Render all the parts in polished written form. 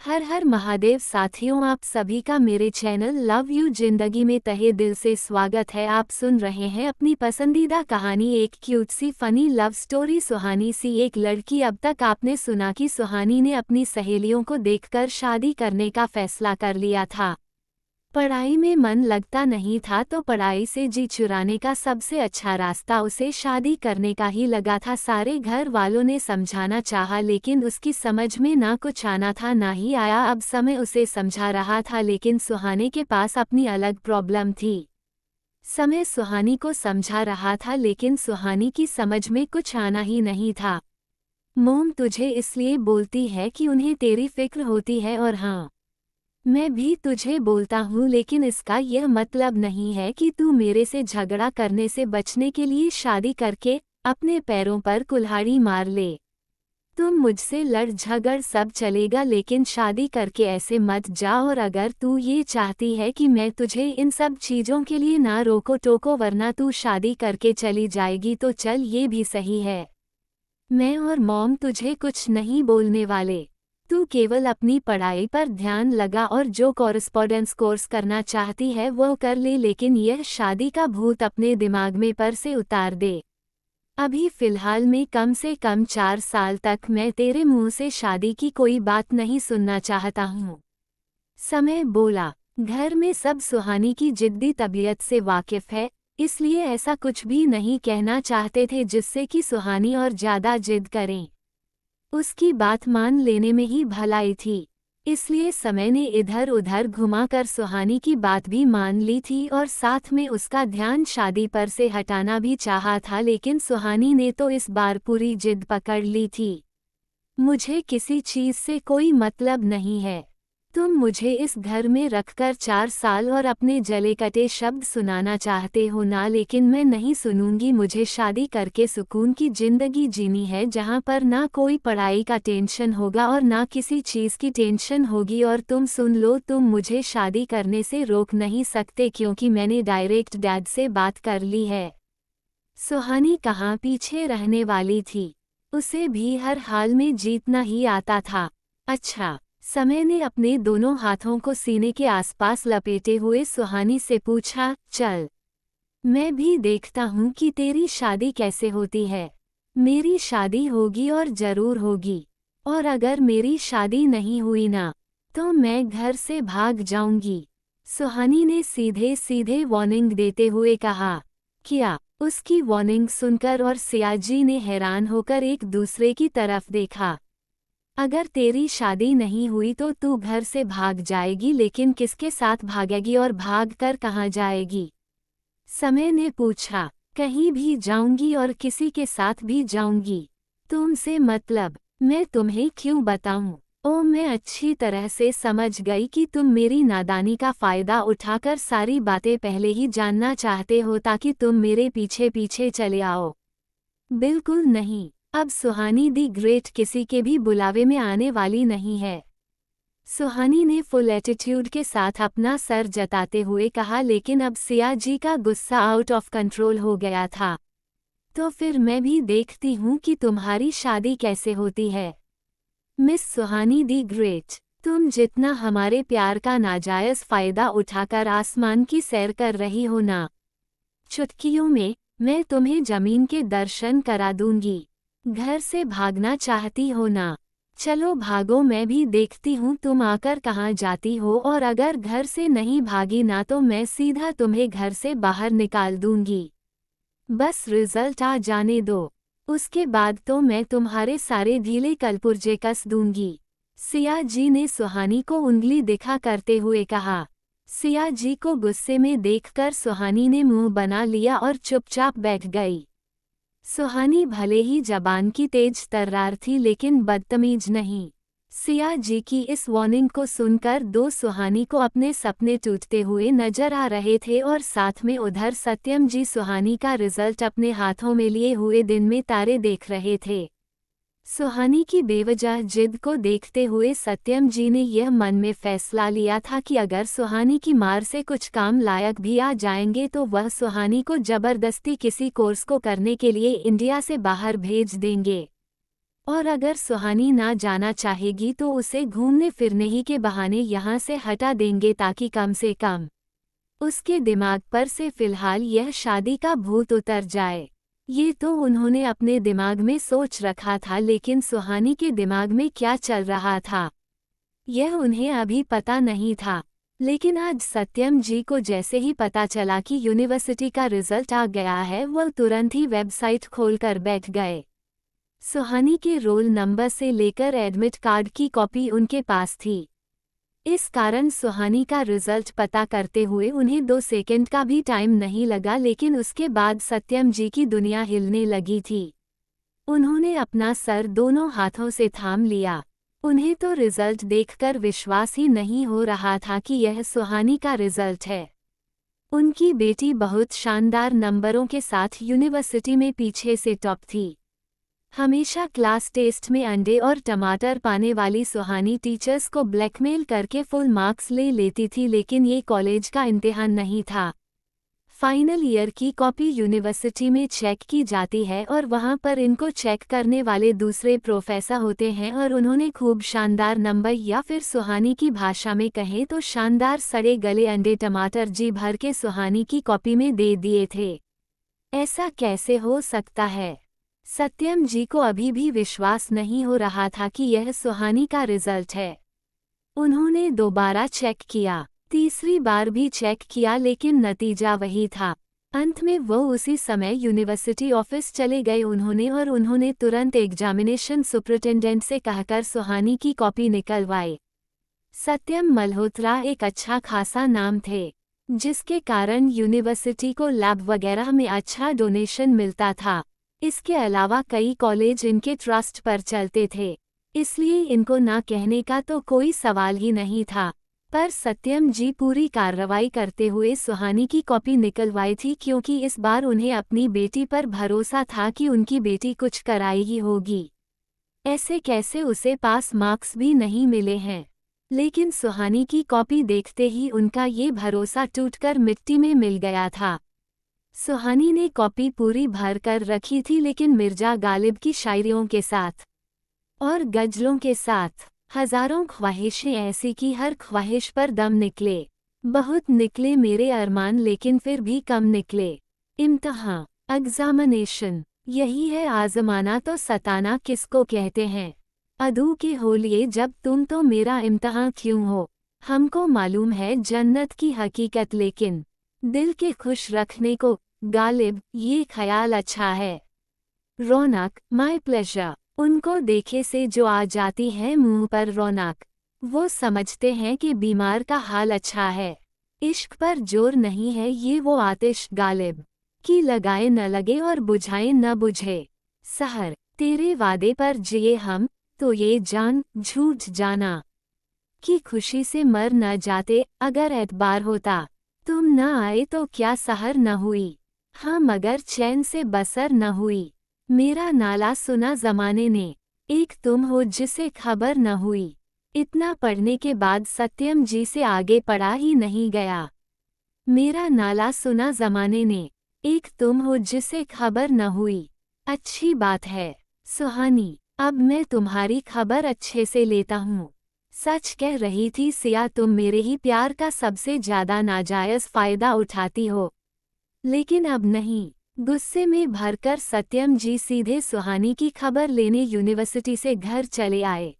हर हर महादेव साथियों, आप सभी का मेरे चैनल लव यू जिंदगी में तहे दिल से स्वागत है। आप सुन रहे हैं अपनी पसंदीदा कहानी, एक क्यूट सी फनी लव स्टोरी। सुहानी सी एक लड़की। अब तक आपने सुना कि सुहानी ने अपनी सहेलियों को देखकर शादी करने का फैसला कर लिया था। पढ़ाई में मन लगता नहीं था तो पढ़ाई से जी चुराने का सबसे अच्छा रास्ता उसे शादी करने का ही लगा था। सारे घर वालों ने समझाना चाहा लेकिन उसकी समझ में ना कुछ आना था ना ही आया। अब समय उसे समझा रहा था लेकिन सुहानी के पास अपनी अलग प्रॉब्लम थी। समय सुहानी को समझा रहा था लेकिन सुहानी की समझ में कुछ आना ही नहीं था। मोम तुझे इसलिए बोलती है कि उन्हें तेरी फिक्र होती है, और हाँ, मैं भी तुझे बोलता हूँ, लेकिन इसका यह मतलब नहीं है कि तू मेरे से झगड़ा करने से बचने के लिए शादी करके अपने पैरों पर कुल्हाड़ी मार ले। तुम मुझसे लड़ झगड़ सब चलेगा लेकिन शादी करके ऐसे मत जा। और अगर तू ये चाहती है कि मैं तुझे इन सब चीज़ों के लिए ना रोको टोको वरना तू शादी करके चली जाएगी तो चल, ये भी सही है। मैं और मॉम तुझे कुछ नहीं बोलने वाले। तू केवल अपनी पढ़ाई पर ध्यान लगा और जो कॉरेस्पॉन्डेंस कोर्स करना चाहती है वो कर ले, लेकिन यह शादी का भूत अपने दिमाग में पर से उतार दे। अभी फिलहाल में कम से कम 4 साल तक मैं तेरे मुंह से शादी की कोई बात नहीं सुनना चाहता हूँ। समय बोला। घर में सब सुहानी की जिद्दी तबीयत से वाकिफ है, इसलिए ऐसा कुछ भी नहीं कहना चाहते थे जिससे कि सुहानी और ज़्यादा जिद करें। उसकी बात मान लेने में ही भलाई थी, इसलिए समय ने इधर उधर घुमाकर सुहानी की बात भी मान ली थी और साथ में उसका ध्यान शादी पर से हटाना भी चाहा था, लेकिन सुहानी ने तो इस बार पूरी जिद पकड़ ली थी। मुझे किसी चीज़ से कोई मतलब नहीं है। तुम मुझे इस घर में रखकर 4 साल और अपने जले कटे शब्द सुनाना चाहते हो ना, लेकिन मैं नहीं सुनूंगी। मुझे शादी करके सुकून की जिंदगी जीनी है जहां पर ना कोई पढ़ाई का टेंशन होगा और ना किसी चीज़ की टेंशन होगी। और तुम सुन लो, तुम मुझे शादी करने से रोक नहीं सकते क्योंकि मैंने डायरेक्ट डैड से बात कर ली है। सुहानी कहाँ पीछे रहने वाली थी, उसे भी हर हाल में जीतना ही आता था। अच्छा, समय ने अपने दोनों हाथों को सीने के आसपास लपेटे हुए सुहानी से पूछा, चल, मैं भी देखता हूँ कि तेरी शादी कैसे होती है। मेरी शादी होगी और जरूर होगी, और अगर मेरी शादी नहीं हुई ना तो मैं घर से भाग जाऊंगी। सुहानी ने सीधे सीधे वार्निंग देते हुए कहा। क्या? उसकी वार्निंग सुनकर और सियाजी ने हैरान होकर एक दूसरे की तरफ देखा। अगर तेरी शादी नहीं हुई तो तू घर से भाग जाएगी, लेकिन किसके साथ भागेगी और भाग कर कहाँ जाएगी? समय ने पूछा। कहीं भी जाऊंगी और किसी के साथ भी जाऊंगी। तुमसे मतलब मैं तुम्हें क्यों बताऊं? ओ, मैं अच्छी तरह से समझ गई कि तुम मेरी नादानी का फ़ायदा उठाकर सारी बातें पहले ही जानना चाहते हो ताकि तुम मेरे पीछे पीछे चले आओ। बिल्कुल नहीं, अब सुहानी दी ग्रेट किसी के भी बुलावे में आने वाली नहीं है। सुहानी ने फुल एटीट्यूड के साथ अपना सर जताते हुए कहा, लेकिन अब सियाजी का गुस्सा आउट ऑफ कंट्रोल हो गया था। तो फिर मैं भी देखती हूँ कि तुम्हारी शादी कैसे होती है। मिस सुहानी दी ग्रेट, तुम जितना हमारे प्यार का नाजायज़ फ़ायदा उठाकर आसमान की सैर कर रही हो ना, चुटकियों में मैं तुम्हें ज़मीन के दर्शन करा दूंगी। घर से भागना चाहती हो ना, चलो भागो, मैं भी देखती हूँ तुम आकर कहाँ जाती हो। और अगर घर से नहीं भागी ना तो मैं सीधा तुम्हें घर से बाहर निकाल दूंगी। बस रिजल्ट आ जाने दो, उसके बाद तो मैं तुम्हारे सारे ढीले कलपुर्जे कस दूंगी। सियाजी ने सुहानी को उंगली दिखा करते हुए कहा। सियाजी को गुस्से में देखकर सुहानी ने मुंह बना लिया और चुपचाप बैठ गई। सुहानी भले ही जबान की तेज तर्रार थी लेकिन बदतमीज नहीं। सियाजी की इस वार्निंग को सुनकर दो सुहानी को अपने सपने टूटते हुए नजर आ रहे थे और साथ में उधर सत्यम जी सुहानी का रिजल्ट अपने हाथों में लिए हुए दिन में तारे देख रहे थे। सुहानी की बेवजह जिद को देखते हुए सत्यम जी ने यह मन में फैसला लिया था कि अगर सुहानी की मार से कुछ काम लायक भी आ जाएंगे तो वह सुहानी को जबरदस्ती किसी कोर्स को करने के लिए इंडिया से बाहर भेज देंगे। और अगर सुहानी ना जाना चाहेगी तो उसे घूमने फिरने ही के बहाने यहाँ से हटा देंगे ताकि कम से कम उसके दिमाग पर से फिलहाल यह शादी का भूत उतर जाए। ये तो उन्होंने अपने दिमाग में सोच रखा था, लेकिन सुहानी के दिमाग में क्या चल रहा था यह उन्हें अभी पता नहीं था। लेकिन आज सत्यम जी को जैसे ही पता चला कि यूनिवर्सिटी का रिजल्ट आ गया है, वह तुरंत ही वेबसाइट खोलकर बैठ गए। सुहानी के रोल नंबर से लेकर एडमिट कार्ड की कॉपी उनके पास थी। इस कारण सुहानी का रिजल्ट पता करते हुए उन्हें 2 सेकंड का भी टाइम नहीं लगा, लेकिन उसके बाद सत्यम जी की दुनिया हिलने लगी थी। उन्होंने अपना सर दोनों हाथों से थाम लिया। उन्हें तो रिजल्ट देखकर विश्वास ही नहीं हो रहा था कि यह सुहानी का रिजल्ट है। उनकी बेटी बहुत शानदार नंबरों के साथ यूनिवर्सिटी में पीछे से टॉप थी। हमेशा क्लास टेस्ट में अंडे और टमाटर पाने वाली सुहानी टीचर्स को ब्लैकमेल करके फुल मार्क्स ले लेती थी, लेकिन ये कॉलेज का इम्तिहान नहीं था। फाइनल ईयर की कॉपी यूनिवर्सिटी में चेक की जाती है और वहाँ पर इनको चेक करने वाले दूसरे प्रोफेसर होते हैं, और उन्होंने खूब शानदार नंबर, या फिर सुहानी की भाषा में कहें तो शानदार सड़े गले अंडे टमाटर जी भर के सुहानी की कॉपी में दे दिए थे। ऐसा कैसे हो सकता है? सत्यम जी को अभी भी विश्वास नहीं हो रहा था कि यह सुहानी का रिजल्ट है। उन्होंने दोबारा चेक किया, तीसरी बार भी चेक किया, लेकिन नतीजा वही था। अंत में वो उसी समय यूनिवर्सिटी ऑफिस चले गए उन्होंने तुरंत एग्जामिनेशन सुपरिटेंडेंट से कहकर सुहानी की कॉपी निकलवाई। सत्यम मल्होत्रा एक अच्छा खासा नाम थे, जिसके कारण यूनिवर्सिटी को लैब वगैरह में अच्छा डोनेशन मिलता था। इसके अलावा कई कॉलेज इनके ट्रस्ट पर चलते थे, इसलिए इनको ना कहने का तो कोई सवाल ही नहीं था। पर सत्यम जी पूरी कार्रवाई करते हुए सुहानी की कॉपी निकलवाई थी, क्योंकि इस बार उन्हें अपनी बेटी पर भरोसा था कि उनकी बेटी कुछ कराई होगी। ऐसे कैसे उसे पास मार्क्स भी नहीं मिले हैं, लेकिन सुहानी की कॉपी देखते ही उनका ये भरोसा टूटकर मिट्टी में मिल गया था। सुहानी ने कॉपी पूरी भर कर रखी थी, लेकिन मिर्जा गालिब की शायरियों के साथ और गजलों के साथ। हजारों ख्वाहिशें ऐसी कि हर ख्वाहिश पर दम निकले। बहुत निकले मेरे अरमान, लेकिन फिर भी कम निकले। इम्तिहान, एग्जामिनेशन, यही है आजमाना तो सताना किसको कहते हैं। अदू के होलिए जब तुम तो मेरा इम्तिहान क्यों हो। हमको मालूम है जन्नत की हकीकत, लेकिन दिल के खुश रखने को गालिब ये ख्याल अच्छा है। रौनक, माय प्लेजर, उनको देखे से जो आ जाती है मुंह पर रौनक। वो समझते हैं कि बीमार का हाल अच्छा है। इश्क पर जोर नहीं है ये वो आतिश गालिब की, लगाए न लगे और बुझाए न बुझे। सहर, तेरे वादे पर जिए हम तो ये जान झूठ जाना कि खुशी से मर न जाते। अगर एतबार होता तुम न आए तो क्या सहर न हुई। हाँ मगर चैन से बसर न हुई। मेरा नाला सुना जमाने ने, एक तुम हो जिसे खबर न हुई। इतना पढ़ने के बाद सत्यम जी से आगे पढ़ा ही नहीं गया। मेरा नाला सुना जमाने ने, एक तुम हो जिसे खबर न हुई। अच्छी बात है सुहानी, अब मैं तुम्हारी खबर अच्छे से लेता हूँ। सच कह रही थी सिया, तुम मेरे ही प्यार का सबसे ज्यादा नाजायज फायदा उठाती हो। लेकिन अब नहीं। गुस्से में भरकर सत्यम जी सीधे सुहानी की खबर लेने यूनिवर्सिटी से घर चले आए।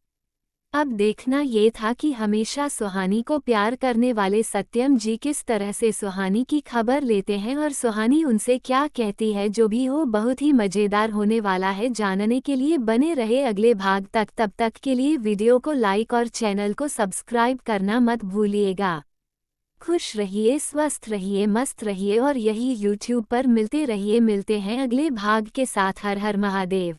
अब देखना ये था कि हमेशा सुहानी को प्यार करने वाले सत्यम जी किस तरह से सुहानी की खबर लेते हैं और सुहानी उनसे क्या कहती है। जो भी हो बहुत ही मज़ेदार होने वाला है। जानने के लिए बने रहे अगले भाग तक। तब तक के लिए वीडियो को लाइक और चैनल को सब्सक्राइब करना मत भूलिएगा। खुश रहिए, स्वस्थ रहिए, मस्त रहिए और यही यूट्यूब पर मिलते रहिए। मिलते हैं अगले भाग के साथ। हर हर महादेव।